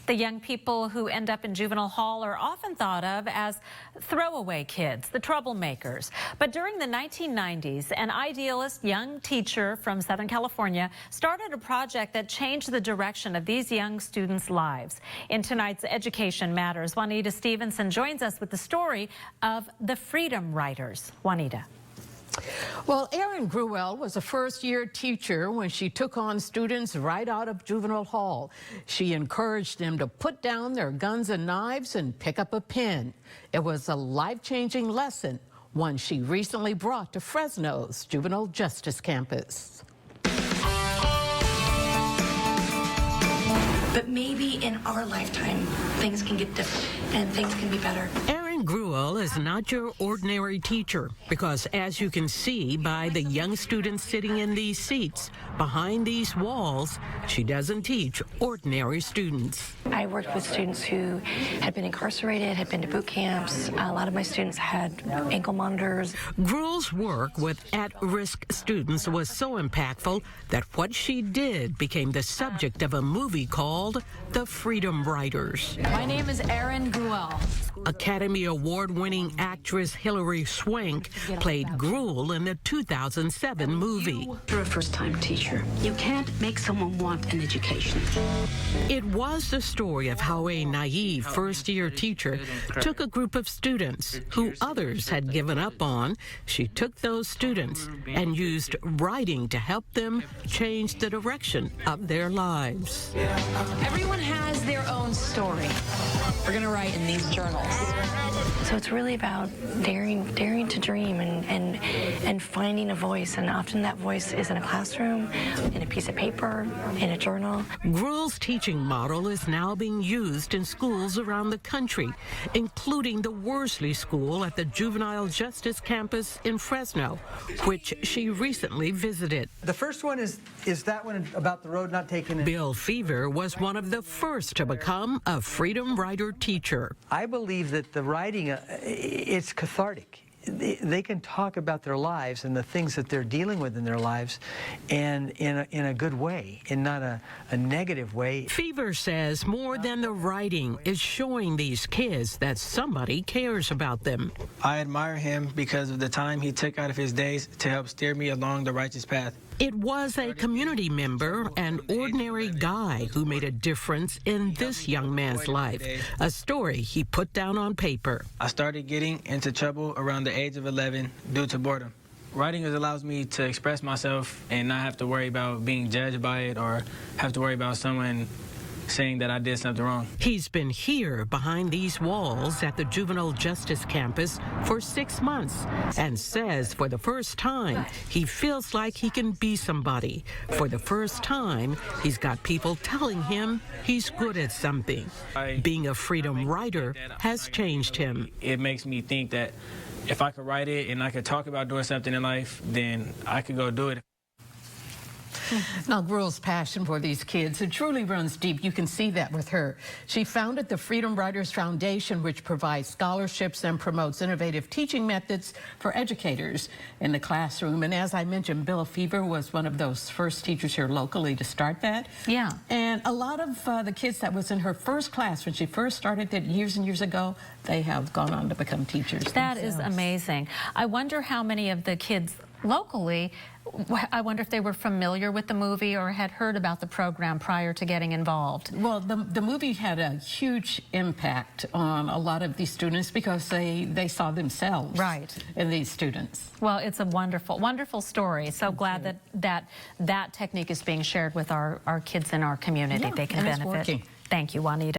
The young people who end up in juvenile hall are often thought of as throwaway kids, the troublemakers. But during the 1990s, an idealist young teacher from Southern California started a project that changed the direction of these young students' lives. In tonight's Education Matters, Juanita Stevenson joins us with the story of the Freedom Riders. Juanita. Well, Erin Gruwell was a first-year teacher when she took on students right out of juvenile hall. She encouraged them to put down their guns and knives and pick up a pen. It was a life-changing lesson, one she recently brought to Fresno's Juvenile Justice Campus. But maybe in our lifetime, things can get different and things can be better. Erin Gruwell is not your ordinary teacher because, as you can see by the young students sitting in these seats, behind these walls, she doesn't teach ordinary students. I worked with students who had been incarcerated, had been to boot camps. A lot of my students had ankle monitors. Gruwell's work with at-risk students was so impactful that what she did became the subject of a movie called The Freedom Riders. My name is Erin Gruwell. Academy Award-winning actress Hilary Swank played Gruwell in the 2007 movie. You're a first-time teacher. You can't make someone want an education. It was the story of how a naive first-year teacher took a group of students who others had given up on. She took those students and used writing to help them change the direction of their lives. Everyone has their own story. We're going to write in these journals. So it's really about daring to dream and finding a voice. And often that voice is in a classroom, in a piece of paper, in a journal. Gruwell's teaching model is now being used in schools around the country, including the Worsley School at the Juvenile Justice Campus in Fresno, which she recently visited. The first one is that one about the road not taken in. Bill Fever was one of the first to become a Freedom Rider teacher. I believe that the writing, it's cathartic. They can talk about their lives and the things that they're dealing with in their lives, and in a good way, in not a negative way. Fever says more than the writing is showing these kids that somebody cares about them. I admire him because of the time he took out of his days to help steer me along the righteous path. It was a community member, an ordinary guy, who made a difference in this young man's life, a story he put down on paper. I started getting into trouble around the age of 11 due to boredom. Writing allows me to express myself and not have to worry about being judged by it or have to worry about someone saying that I did something wrong. He's been here behind these walls at the Juvenile Justice Campus for 6 months and says for the first time he feels like he can be somebody. For the first time, he's got people telling him he's good at something. Being a Freedom Rider has changed him. It makes me think that if I could write it and I could talk about doing something in life, then I could go do it. Now, Gruwell's passion for these kids, it truly runs deep. You can see that with her. She founded the Freedom Riders Foundation, which provides scholarships and promotes innovative teaching methods for educators in the classroom. And as I mentioned, Bill Fever was one of those first teachers here locally to start that. Yeah. And a lot of the kids that was in her first class when she first started that years and years ago, they have gone on to become teachers That themselves. is amazing. I wonder how many of the kids locally, I wonder if they were familiar with the movie or had heard about the program prior to getting involved. Well, the movie had a huge impact on a lot of these students because they saw themselves in these students. Well, it's a wonderful, wonderful story. So glad that technique is being shared with our kids in our community. Yeah, they can and benefit. it's working. Thank you, Juanita.